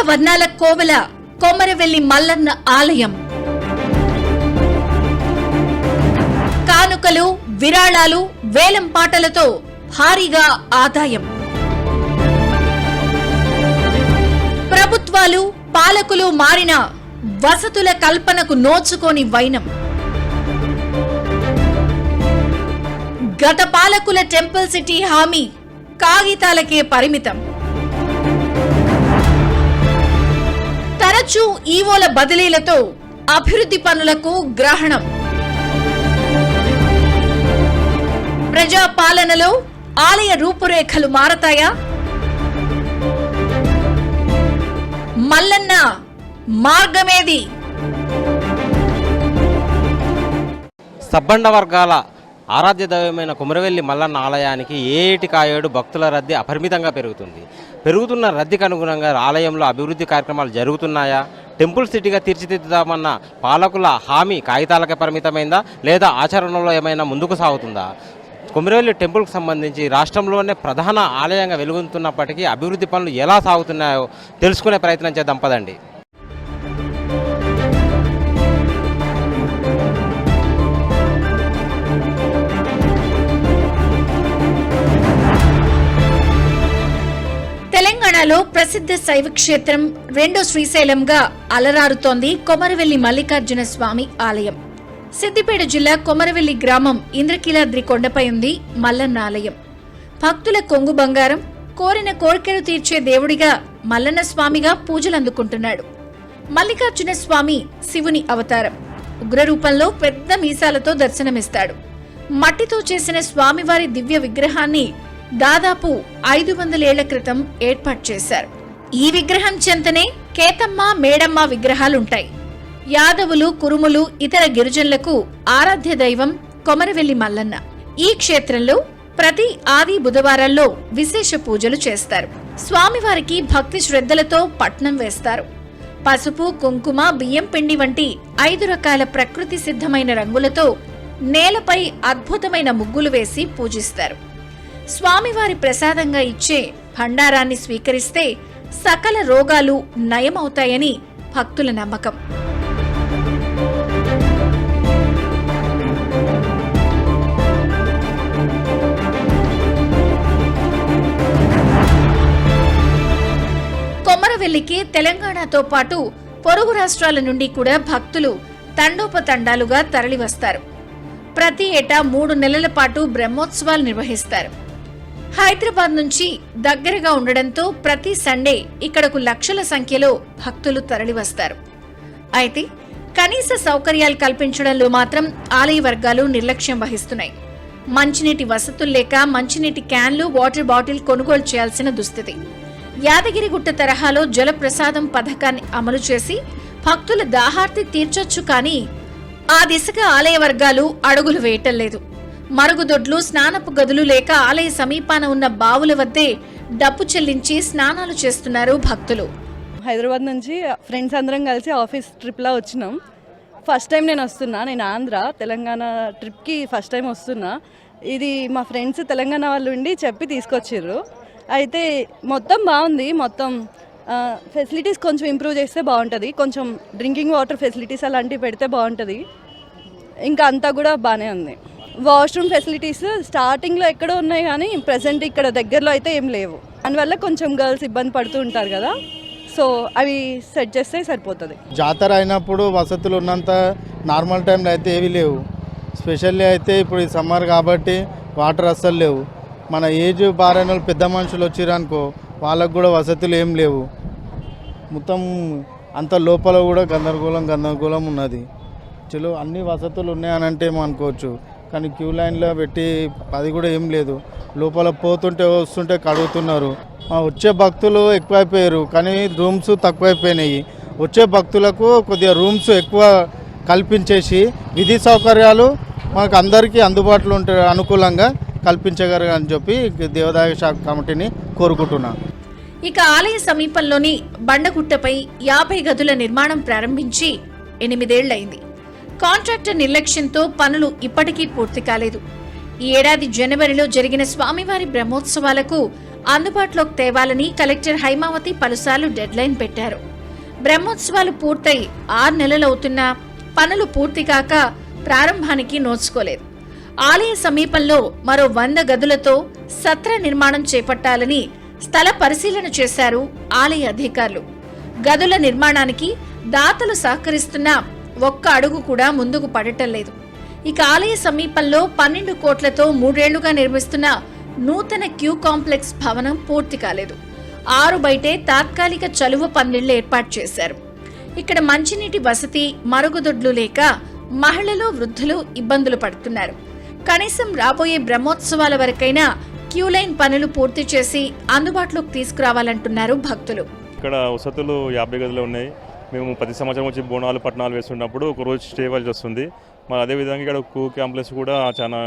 కోట్ల వర్ణాల కోవెల కొమరవెల్లి మల్లన్న ఆలయం. కానుకలు, విరాళాలు, వేలం పాటలతో భారీగా ఆదాయం. ప్రభుత్వాలు, పాలకులు మారిన వసతుల కల్పనకు నోచుకోని వైనం. గత పాలకుల టెంపుల్ సిటీ హామీ కాగితాలకే పరిమితం. తరచూ ఈవోల బదిలీలతో అభివృద్ధి పనులకు గ్రహణం. ప్రజా పాలనలో ఆలయ రూపురేఖలు మారతాయా? మల్లన్న మార్గమేది? సబ్బండ వర్గాల ఆరాధ్య దైవమైన కొమరవెల్లి మల్లన్న ఆలయానికి ఏటికాయేడు భక్తుల రద్దీ అపరిమితంగా పెరుగుతుంది. పెరుగుతున్న రద్దీకి అనుగుణంగా ఆలయంలో అభివృద్ధి కార్యక్రమాలు జరుగుతున్నాయా? టెంపుల్ సిటీగా తీర్చిదిద్దుదామన్న పాలకుల హామీ కాగితాలకే పరిమితమైందా లేదా ఆచరణలో ఏమైనా ముందుకు సాగుతుందా? కొమరవెల్లి టెంపుల్కి సంబంధించి రాష్ట్రంలోనే ప్రధాన ఆలయంగా వెలుగుతున్నప్పటికీ అభివృద్ధి పనులు ఎలా సాగుతున్నాయో తెలుసుకునే ప్రయత్నం చేద్దాం పదండి. తెలంగాణలో ప్రసిద్ధ శైవ క్షేత్రం రెండో శ్రీశైలంగా అలరారుతోంది కొమరవెల్లి మల్లికార్జున స్వామి ఆలయం. సిద్దిపేట జిల్లా కొమరవెల్లి గ్రామం ఇంద్రకీలాద్రి కొండపై ఉంది మల్లన్న ఆలయం. భక్తుల కొంగు బంగారం, కోరిన కోరికలు తీర్చే దేవుడిగా మల్లన్న స్వామిగా పూజలందుకుంటున్నాడు. మల్లికార్జున స్వామి శివుని అవతారం. ఉగ్రరూపంలో పెద్ద మీసాలతో దర్శనమిస్తాడు. మట్టితో చేసిన స్వామివారి దివ్య విగ్రహాన్ని దాదాపు 500 ఏళ్ల క్రితం ఏర్పాటు చేశారు. ఈ విగ్రహం చెంతనే కేతమ్మ, మేడమ్మ విగ్రహాలుంటాయి. యాదవులు, కురుములు, ఇతర గిరిజనులకు ఆరాధ్య దైవం కొమరవెల్లి మల్లన్న. ఈ క్షేత్రంలో ప్రతి ఆది బుధవారాల్లో విశేష పూజలు చేస్తారు. స్వామివారికి భక్తి శ్రద్ధలతో పట్నం వేస్తారు. పసుపు, కుంకుమ, బియ్యం పిండి వంటి 5 రకాల ప్రకృతి సిద్ధమైన రంగులతో నేలపై అద్భుతమైన ముగ్గులు వేసి పూజిస్తారు. స్వామివారి ప్రసాదంగా ఇచ్చే భండారాన్ని స్వీకరిస్తే సకల రోగాలు నయమవుతాయని భక్తుల నమ్మకం. కొమరవెల్లికి తెలంగాణతో పాటు పొరుగు రాష్ట్రాల నుండి కూడా భక్తులు తండోపతండాలుగా తరలివస్తారు. ప్రతి ఏటా 3 నెలల పాటు బ్రహ్మోత్సవాలు నిర్వహిస్తారు. హైదరాబాద్ నుంచి దగ్గరగా ఉండడంతో ప్రతి సండే ఇక్కడకు లక్షల సంఖ్యలో భక్తులు తరలివస్తారు. అయితే కనీస సౌకర్యాలు కల్పించడంలో మాత్రం ఆలయ వర్గాలు నిర్లక్ష్యం వహిస్తున్నాయి. మంచినీటి వసతులు లేక మంచినీటి క్యాన్లు, వాటర్ బాటిల్ కొనుగోలు చేయాల్సిన దుస్థితి. యాదగిరిగుట్ట తరహాలో జలప్రసాదం పథకాన్ని అమలు చేసి భక్తుల దాహార్తి తీర్చొచ్చు, కానీ ఆ దిశగా ఆలయ వర్గాలు అడుగులు వేయటం లేదు. మరుగుదొడ్లు, స్నానపు గదులు లేక ఆలయ సమీపాన ఉన్న బావుల వద్దే డబ్బు చెల్లించి స్నానాలు చేస్తున్నారు భక్తులు. హైదరాబాద్ నుంచి ఫ్రెండ్స్ అందరం కలిసి ఆఫీస్ ట్రిప్లా వచ్చినాం. ఫస్ట్ టైం నేను వస్తున్నా. నేను ఆంధ్ర తెలంగాణ ట్రిప్కి ఫస్ట్ టైం వస్తున్నా. ఇది మా ఫ్రెండ్స్ తెలంగాణ వాళ్ళు ఉండి చెప్పి తీసుకొచ్చారు. అయితే మొత్తం బాగుంది. మొత్తం ఫెసిలిటీస్ కొంచెం ఇంప్రూవ్ చేస్తే బాగుంటుంది. కొంచెం డ్రింకింగ్ వాటర్ ఫెసిలిటీస్ అలాంటివి పెడితే బాగుంటుంది. ఇంకా అంతా కూడా బాగానే ఉంది. వాష్రూమ్ ఫెసిలిటీస్ స్టార్టింగ్లో ఎక్కడో ఉన్నాయి, కానీ ప్రజెంట్ ఇక్కడ దగ్గరలో అయితే ఏం లేవు. అందువల్ల కొంచెం గర్ల్స్ ఇబ్బంది పడుతూ ఉంటారు కదా, సో అవి సెట్ చేస్తే సరిపోతుంది. జాతర అయినప్పుడు వసతులు ఉన్నంత నార్మల్ టైంలో అయితే ఏవి లేవు. స్పెషల్లీ అయితే ఇప్పుడు ఈ సమ్మర్ కాబట్టి వాటర్ అస్సలు లేవు. మన ఏజ్ బారైన పెద్ద మనుషులు వచ్చిరనుకో, వాళ్ళకు కూడా వసతులు ఏం లేవు. మొత్తం అంత లోపల కూడా గందరగోళం ఉన్నది. చలో అన్ని వసతులు ఉన్నాయనంటే ఏమో అనుకోవచ్చు, కానీ క్యూ లైన్లో పెట్టి అది కూడా ఏం లేదు. లోపల పోతుంటే వస్తుంటే కడుగుతున్నారు. వచ్చే భక్తులు ఎక్కువైపోయారు, కానీ రూమ్స్ తక్కువైపోయినాయి. వచ్చే భక్తులకు కొద్దిగా రూమ్స్ ఎక్కువ కల్పించేసి విధి సౌకర్యాలు మనకు అందరికీ అందుబాటులో ఉంటే అనుకూలంగా కల్పించగలరు అని చెప్పి దేవాదాయ శాఖ కమిటీని కోరుకుంటున్నాను. ఇక ఆలయ సమీపంలోని బండగుట్టపై 50 గదుల నిర్మాణం ప్రారంభించి 8 ఏళ్లైంది. కాంట్రాక్టర్ నిర్లక్ష్యంతో పనులు ఇప్పటికీ పూర్తి కాలేదు. ఈ ఏడాది జనవరిలో జరిగిన స్వామివారి బ్రహ్మోత్సవాలకు అందుబాటులోకి తేవాలని కలెక్టర్ హైమావతి పలుసార్లు డెడ్లైన్ పెట్టారు. బ్రహ్మోత్సవాలు పూర్తయి 6 నెలలవుతున్నా పనులు పూర్తి కాక ప్రారంభానికి నోచుకోలేదు. ఆలయ సమీపంలో మరో 100 గదులతో సత్ర నిర్మాణం చేపట్టాలని స్థల పరిశీలన చేశారు ఆలయ అధికారులు. గదుల నిర్మాణానికి దాతలు సహకరిస్తున్నా ఒక్క అడుగు కూడా ముందుకు పడటం లేదు. ఇక ఆలయ సమీపంలో 12 కోట్లతో 3 ఏళ్లుగా నిర్మిస్తున్న నూతన క్యూ కాంప్లెక్స్ భవనం పూర్తి కాలేదు. 6 బయటే తాత్కాలిక చలువ పందిళ్లు ఏర్పాటు చేశారు. ఇక్కడ మంచినీటి వసతి, మరుగుదొడ్లు లేక మహిళలు, వృద్ధులు ఇబ్బందులు పడుతున్నారు. కనీసం రాబోయే బ్రహ్మోత్సవాల వరకైనా క్యూ లైన్ పనులు పూర్తి చేసి అందుబాటులోకి తీసుకురావాలంటున్నారు భక్తులు. ఇక్కడ వసతులు 50 గదులు ఉన్నాయి. మేము ప్రతి సంవత్సరం వచ్చి బోనాలు పట్టణాలు వేస్తున్నప్పుడు ఒక రోజు స్టే ఇవ్వాల్సి వస్తుంది. మరి అదేవిధంగా ఇక్కడ క్యూ కాంప్లెక్స్ కూడా చాలా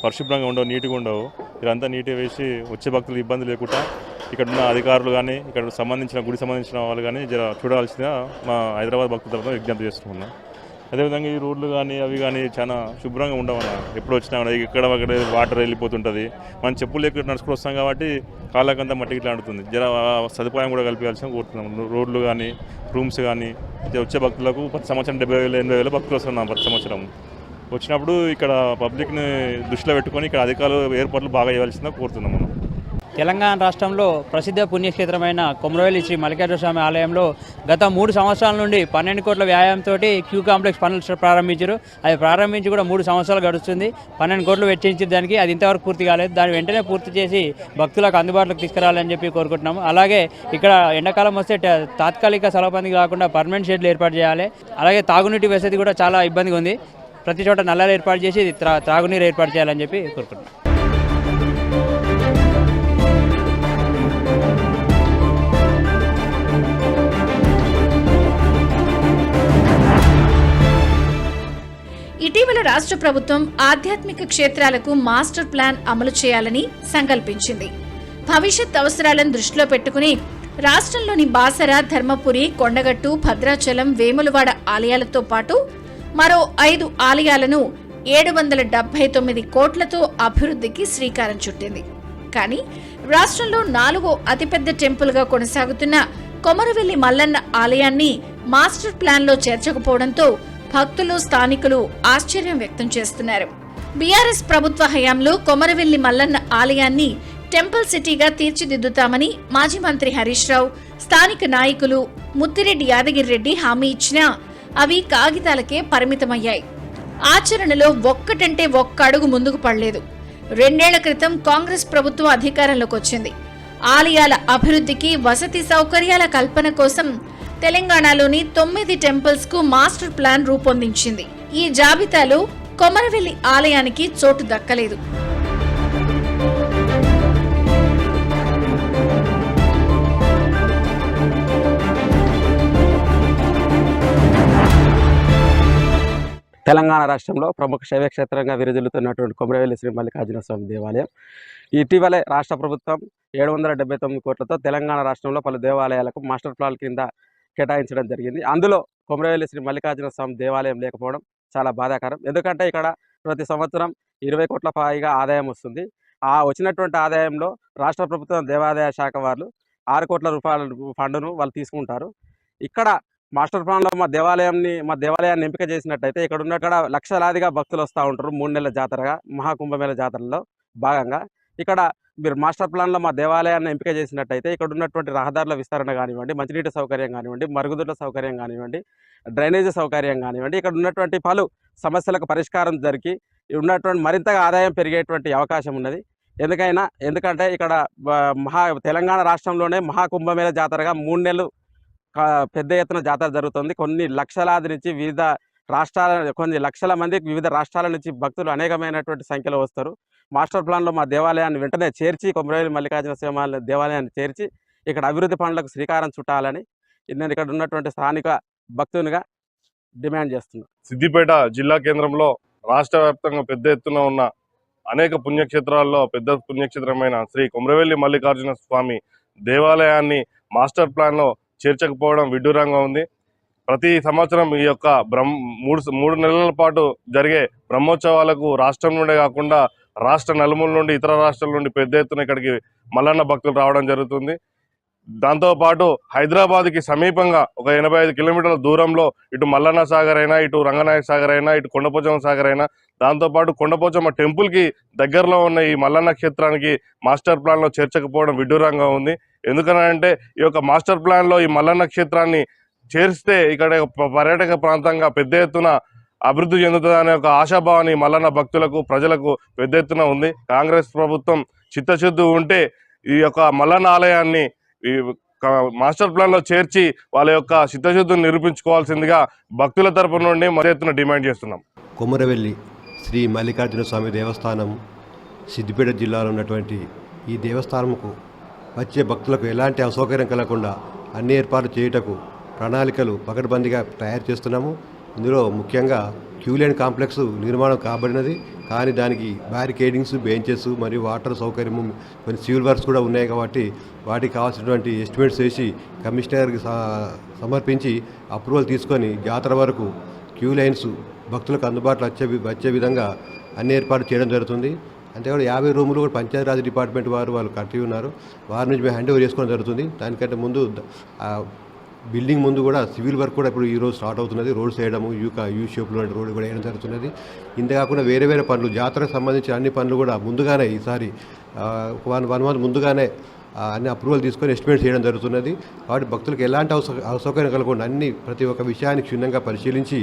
పరిశుభ్రంగా ఉండవు, నీట్గా ఉండవు. ఇదంతా నీట్గా వేసి వచ్చే భక్తులు ఇబ్బంది లేకుండా ఇక్కడ ఉన్న అధికారులు కానీ ఇక్కడ సంబంధించిన గుడి సంబంధించిన వాళ్ళు కానీ చూడాల్సిందిగా మా హైదరాబాద్ భక్తుల తరఫున విజ్ఞప్తి చేస్తున్నాం. అదేవిధంగా ఈ రోడ్లు కానీ అవి కానీ చాలా శుభ్రంగా ఉండవన్న. ఎప్పుడు వచ్చినా ఇక్కడ వాటర్ వెళ్ళిపోతుంటుంది. మనం చెప్పులు లేకుండా నడుచుకుని వస్తాం కాబట్టి కాళ్ళకంతా మట్టి ఇట్లా అంటుతుంది. సదుపాయం కూడా కల్పించాల్సిన కోరుతున్నాం. రోడ్లు కానీ రూమ్స్ కానీ వచ్చే భక్తులకు ప్రతి సంవత్సరం 70,000 80,000 భక్తులు వస్తున్నాం ప్రతి సంవత్సరం. వచ్చినప్పుడు ఇక్కడ పబ్లిక్ని దృష్టిలో పెట్టుకొని ఇక్కడ అధికారులు ఏర్పాట్లు బాగా చేయాల్సిందిగా కోరుతున్నాం మనం. తెలంగాణ రాష్ట్రంలో ప్రసిద్ధ పుణ్యక్షేత్రమైన కొమరవెల్లి శ్రీ మల్లికార్జున స్వామి ఆలయంలో గత 3 సంవత్సరాల నుండి 12 కోట్ల వ్యాయామంతో క్యూ కాంప్లెక్స్ పనులు ప్రారంభించారు. అది ప్రారంభించి కూడా 3 సంవత్సరాలు గడుస్తుంది. 12 కోట్లు వెచ్చించే దానికి అది ఇంతవరకు పూర్తి కాలేదు. దాన్ని వెంటనే పూర్తి చేసి భక్తులకు అందుబాటులోకి తీసుకురావాలని చెప్పి కోరుకుంటున్నాము. అలాగే ఇక్కడ ఎండాకాలం వస్తే తాత్కాలిక సలబంది కాకుండా పర్మనెంట్ షెడ్లు ఏర్పాటు చేయాలి. అలాగే తాగునీటి వసతి కూడా చాలా ఇబ్బందిగా ఉంది. ప్రతి చోట నల్లాలు ఏర్పాటు చేసి త్రాగునీరు ఏర్పాటు చేయాలని చెప్పి కోరుకుంటున్నాం. ఇటీవల రాష్ట్ర ప్రభుత్వం ఆధ్యాత్మిక క్షేత్రాలకు మాస్టర్ ప్లాన్ అమలు చేయాలని సంకల్పించింది. భవిష్యత్ అవసరాలను దృష్టిలో పెట్టుకుని రాష్ట్రంలోని బాసర, ధర్మపురి, కొండగట్టు, భద్రాచలం, వేములవాడ ఆలయాలతో పాటు మరో 5 ఆలయాలను 779 కోట్లతో అభివృద్ధికి శ్రీకారం చుట్టింది. కానీ రాష్ట్రంలో 4వ అతిపెద్ద టెంపుల్గా కొనసాగుతున్న కొమరవెల్లి మల్లన్న ఆలయాన్ని మాస్టర్ ప్లాన్లో చేర్చకపోవడంతో భక్తులు, స్థానికులు ఆశ్చర్యం వ్యక్తం చేస్తున్నారు. బీఆర్ఎస్ ప్రభుత్వ హయాంలో కొమరవెల్లి మల్లన్న ఆలయాన్ని టెంపుల్ సిటీగా తీర్చిదిద్దుతామని మాజీ మంత్రి హరీష్ రావు, స్థానిక నాయకులు ముత్తిరెడ్డి యాదగిరి రెడ్డి హామీ ఇచ్చినా అవి కాగితాలకే పరిమితమయ్యాయి. ఆచరణలో ఒక్కటంటే ఒక్క అడుగు ముందుకు పడలేదు. 2 ఏళ్ల క్రితం కాంగ్రెస్ ప్రభుత్వం అధికారంలోకి వచ్చింది. ఆలయాల అభివృద్ధికి, వసతి సౌకర్యాల కల్పన కోసం తెలంగాణలోని 9 టెంపుల్స్ కు మాస్టర్ ప్లాన్ రూపొందించింది. ఈ జాబితాలో కొమరవెల్లి ఆలయానికి చోటు దక్కలేదు. తెలంగాణ రాష్ట్రంలో ప్రముఖ శైవ క్షేత్రంగా విరజిల్లుతున్నటువంటి కొమరవెల్లి శ్రీ మల్లికార్జున స్వామి దేవాలయం ఇటీవలే రాష్ట్ర ప్రభుత్వం 779 కోట్లతో తెలంగాణ రాష్ట్రంలో పలు దేవాలయాలకు మాస్టర్ ప్లాన్ కింద కేటాయించడం జరిగింది. అందులో కొమరవెల్లి శ్రీ మల్లికార్జున స్వామి దేవాలయం లేకపోవడం చాలా బాధాకరం. ఎందుకంటే ఇక్కడ ప్రతి సంవత్సరం 20 కోట్ల పైగా ఆదాయం వస్తుంది. ఆ వచ్చినటువంటి ఆదాయంలో రాష్ట్ర ప్రభుత్వం దేవాదాయ శాఖ వాళ్ళు 6 కోట్ల రూపాయల ఫండును వాళ్ళు తీసుకుంటారు. ఇక్కడ మాస్టర్ ప్లాన్లో మా దేవాలయాన్ని ఎంపిక చేసినట్టయితే ఇక్కడ ఉన్న లక్షలాదిగా భక్తులు వస్తూ ఉంటారు. 3 నెలల జాతరగా మహాకుంభమేళ జాతరలో భాగంగా ఇక్కడ మీరు మాస్టర్ ప్లాన్లో మా దేవాలయాన్ని ఎంపిక చేసినట్టయితే ఇక్కడ ఉన్నటువంటి రహదారుల విస్తరణ కానివ్వండి, మంచినీటి సౌకర్యం కానివ్వండి, మరుగుదొడ్ల సౌకర్యం కానివ్వండి, డ్రైనేజీ సౌకర్యం కానివ్వండి, ఇక్కడ ఉన్నటువంటి పలు సమస్యలకు పరిష్కారం జరిగి ఉన్నటువంటి మరింతగా ఆదాయం పెరిగేటువంటి అవకాశం ఉన్నది. ఎందుకంటే ఇక్కడ తెలంగాణ రాష్ట్రంలోనే మహాకుంభమేళ జాతరగా 3 నెలలు పెద్ద ఎత్తున జాతర జరుగుతుంది. కొన్ని లక్షలాది నుంచి కొన్ని లక్షల మందికి వివిధ రాష్ట్రాల నుంచి భక్తులు అనేకమైనటువంటి సంఖ్యలో వస్తారు. మాస్టర్ ప్లాన్లో మా దేవాలయాన్ని వెంటనే చేర్చి కొమరవెల్లి మల్లికార్జున స్వామి దేవాలయాన్ని చేర్చి ఇక్కడ అభివృద్ధి పనులకు శ్రీకారం చుట్టాలని నేను ఇక్కడ ఉన్నటువంటి స్థానిక భక్తునిగా డిమాండ్ చేస్తున్నాను. సిద్దిపేట జిల్లా కేంద్రంలో రాష్ట్ర వ్యాప్తంగా పెద్ద ఎత్తున ఉన్న అనేక పుణ్యక్షేత్రాల్లో పెద్ద పుణ్యక్షేత్రమైన శ్రీ కొమరవెల్లి మల్లికార్జున స్వామి దేవాలయాన్ని మాస్టర్ ప్లాన్లో చేర్చకపోవడం విడ్డూరంగా ఉంది. ప్రతి సంవత్సరం ఈ యొక్క మూడు నెలల పాటు జరిగే బ్రహ్మోత్సవాలకు రాష్ట్రం నుండే కాకుండా రాష్ట్ర నలుమూల నుండి ఇతర రాష్ట్రాల నుండి పెద్ద ఎత్తున ఇక్కడికి మల్లన్న భక్తులు రావడం జరుగుతుంది. దాంతోపాటు హైదరాబాద్కి సమీపంగా ఒక 85 కిలోమీటర్ల దూరంలో ఇటు మల్లన్న సాగర్ అయినా, ఇటు రంగనాయక సాగర్ అయినా, ఇటు కొండపోచమ్మ సాగర్ అయినా, దాంతోపాటు కొండపోచమ్మ టెంపుల్కి దగ్గరలో ఉన్న ఈ మల్లన్న క్షేత్రానికి మాస్టర్ ప్లాన్లో చేర్చకపోవడం విడ్డూరంగా ఉంది. ఎందుకనంటే ఈ యొక్క మాస్టర్ ప్లాన్లో ఈ మల్లన్న క్షేత్రాన్ని చేరిస్తే ఇక్కడ పర్యాటక ప్రాంతంగా పెద్ద ఎత్తున అభివృద్ధి చెందుతుందనే ఒక ఆశాభావాన్ని మల్లన్న భక్తులకు, ప్రజలకు పెద్ద ఎత్తున ఉంది. కాంగ్రెస్ ప్రభుత్వం చిత్తశుద్ధి ఉంటే ఈ యొక్క మల్లన్న ఆలయాన్ని ఈ మాస్టర్ ప్లాన్లో చేర్చి వాళ్ళ యొక్క చిత్తశుద్ధిని నిరూపించుకోవాల్సిందిగా భక్తుల తరపు నుండి మరీ ఎత్తున డిమాండ్ చేస్తున్నాం. కొమరవెల్లి శ్రీ మల్లికార్జున స్వామి దేవస్థానం సిద్దిపేట జిల్లాలో ఉన్నటువంటి ఈ దేవస్థానంకు వచ్చే భక్తులకు ఎలాంటి అసౌకర్యం కలగకుండా అన్ని ఏర్పాట్లు చేయుటకు ప్రణాళికలు పకడ్బందీగా తయారు చేస్తున్నాము. ఇందులో ముఖ్యంగా క్యూలైన్ కాంప్లెక్స్ నిర్మాణం కాబడినది, కానీ దానికి బ్యారికేడింగ్స్, బెంచెస్ మరియు వాటర్ సౌకర్యము, కొన్ని సివిల్ వర్క్స్ కూడా ఉన్నాయి. కాబట్టి వాటికి కావాల్సినటువంటి ఎస్టిమేట్స్ వేసి కమిషనర్కి సమర్పించి అప్రూవల్ తీసుకొని జాతర వరకు క్యూ లైన్స్ భక్తులకు అందుబాటులో వచ్చే విధంగా అన్ని ఏర్పాటు చేయడం జరుగుతుంది. అంతేకాదు 50 రూములు కూడా పంచాయతీరాజ్ డిపార్ట్మెంట్ వాళ్ళు కట్టి ఉన్నారు. వారి నుంచి మేము హ్యాండ్ ఓవర్ చేసుకోవడం జరుగుతుంది. దానికంటే ముందు బిల్డింగ్ ముందు కూడా సివిల్ వర్క్ కూడా ఇప్పుడు ఈరోజు స్టార్ట్ అవుతున్నది. రోడ్స్ వేయడము, యూ షేప్లో రోడ్ కూడా వేయడం జరుగుతున్నది. ఇంతేకాకుండా వేరే పనులు, జాతరకు సంబంధించిన అన్ని పనులు కూడా ముందుగానే ఈసారి 1 మంత్ ముందుగానే అన్ని అప్రూవల్ తీసుకొని ఎస్టిమేట్ చేయడం జరుగుతున్నది. కాబట్టి భక్తులకు ఎలాంటి అసౌకర్యం కలగకుండా ప్రతి ఒక్క విషయాన్ని క్షుణ్ణంగా పరిశీలించి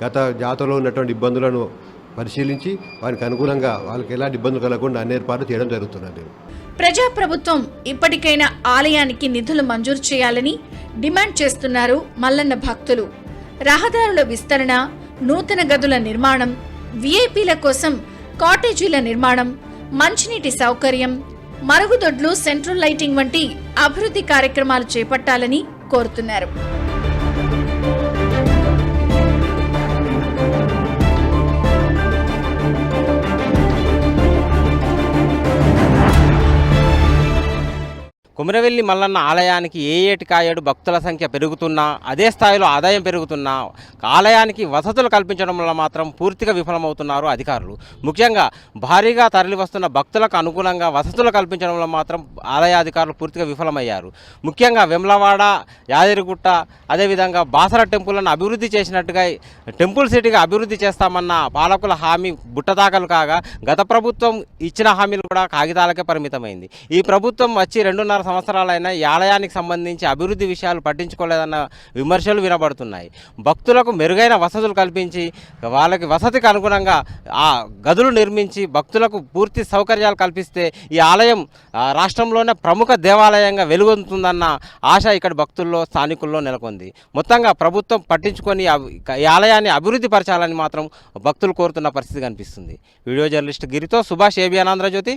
గత జాతరలో ఉన్నటువంటి ఇబ్బందులను పరిశీలించి వారికి అనుగుణంగా వాళ్ళకి ఎలాంటి ఇబ్బందులు కలగకుండా అన్ని ఏర్పాట్లు చేయడం జరుగుతున్నది. ప్రజాప్రభుత్వం ఇప్పటికైనా ఆలయానికి నిధులు మంజూరు చేయాలని డిమాండ్ చేస్తున్నారు మల్లన్న భక్తులు. రహదారుల విస్తరణ, నూతన గదుల నిర్మాణం, విఐపీల కోసం కాటేజీల నిర్మాణం, మంచినీటి సౌకర్యం, మరుగుదొడ్లు, సెంట్రల్ లైటింగ్ వంటి అభివృద్ధి కార్యక్రమాలు చేపట్టాలని కోరుతున్నారు. కొమరవెల్లి మల్లన్న ఆలయానికి ఏటికాయేడు భక్తుల సంఖ్య పెరుగుతున్నా, అదే స్థాయిలో ఆదాయం పెరుగుతున్నా ఆలయానికి వసతులు కల్పించడంలో మాత్రం పూర్తిగా విఫలమవుతున్నారు అధికారులు. ముఖ్యంగా భారీగా తరలివస్తున్న భక్తులకు అనుగుణంగా వసతులు కల్పించడంలో మాత్రం ఆలయ అధికారులు పూర్తిగా విఫలమయ్యారు. ముఖ్యంగా వెమ్లవాడ, యాదగిరిగుట్ట, అదేవిధంగా బాసర టెంపుల్ను అభివృద్ధి చేసినట్టుగా టెంపుల్ సిటీగా అభివృద్ధి చేస్తామన్న పాలకుల హామీ బుట్టదాఖలు కాగా గత ప్రభుత్వం ఇచ్చిన హామీలు కూడా కాగితాలకే పరిమితమైంది. ఈ ప్రభుత్వం వచ్చి 2.5 సంవత్సరాలైనా ఈ ఆలయానికి సంబంధించి అభివృద్ధి విషయాలు పట్టించుకోలేదన్న విమర్శలు వినబడుతున్నాయి. భక్తులకు మెరుగైన వసతులు కల్పించి వాళ్ళకి వసతికి అనుగుణంగా ఆ గదులు నిర్మించి భక్తులకు పూర్తి సౌకర్యాలు కల్పిస్తే ఈ ఆలయం రాష్ట్రంలోనే ప్రముఖ దేవాలయంగా వెలుగొందుతుందన్న ఆశ ఇక్కడ భక్తుల్లో, స్థానికుల్లో నెలకొంది. మొత్తంగా ప్రభుత్వం పట్టించుకొని ఈ ఆలయాన్ని అభివృద్ధి పరచాలని మాత్రం భక్తులు కోరుతున్న పరిస్థితి కనిపిస్తుంది. వీడియో జర్నలిస్ట్ గిరితో సుభాష్, ఏబిఎన్ ఆంధ్రజ్యోతి.